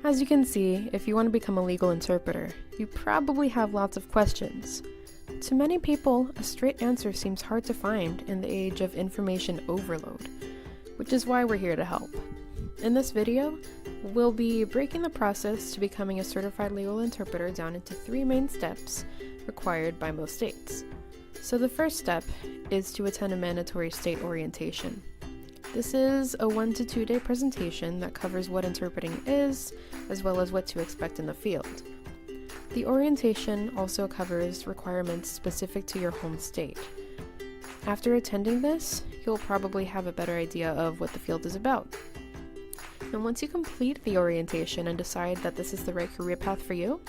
As you can see, if you want to become a legal interpreter, you probably have lots of questions. To many people, a straight answer seems hard to find in the age of information overload, which is why we're here to help. In this video, we'll be breaking the process to becoming a certified legal interpreter down into 3 main steps required by most states. So the first step is to attend a mandatory state orientation. This is a 1 to 2 day presentation that covers what interpreting is, as well as what to expect in the field. The orientation also covers requirements specific to your home state. After attending this, you'll probably have a better idea of what the field is about. And once you complete the orientation and decide that this is the right career path for you,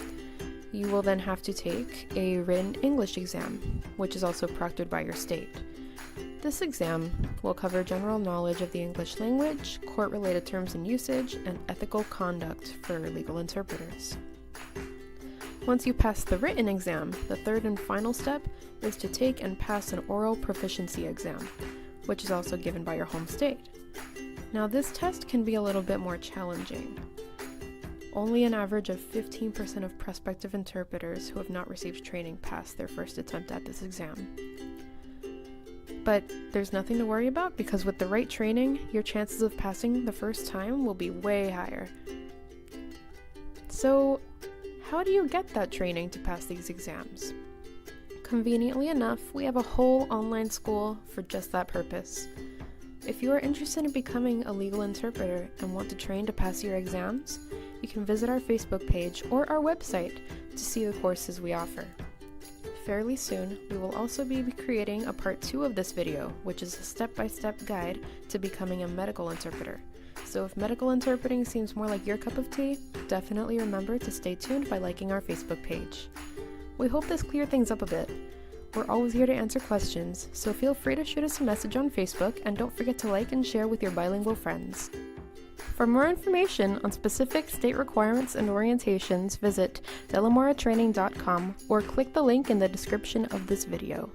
you will then have to take a written English exam, which is also proctored by your state. This exam will cover general knowledge of the English language, court-related terms and usage, and ethical conduct for legal interpreters. Once you pass the written exam, the third and final step is to take and pass an oral proficiency exam, which is also given by your home state. Now, this test can be a little bit more challenging. Only an average of 15% of prospective interpreters who have not received training pass their first attempt at this exam. But there's nothing to worry about because with the right training, your chances of passing the first time will be way higher. So, how do you get that training to pass these exams? Conveniently enough, we have a whole online school for just that purpose. If you are interested in becoming a legal interpreter and want to train to pass your exams, you can visit our Facebook page or our website to see the courses we offer. Fairly soon, we will also be creating a part 2 of this video, which is a step-by-step guide to becoming a medical interpreter. So if medical interpreting seems more like your cup of tea, definitely remember to stay tuned by liking our Facebook page. We hope this cleared things up a bit. We're always here to answer questions, so feel free to shoot us a message on Facebook and don't forget to like and share with your bilingual friends. For more information on specific state requirements and orientations, visit delamoratraining.com or click the link in the description of this video.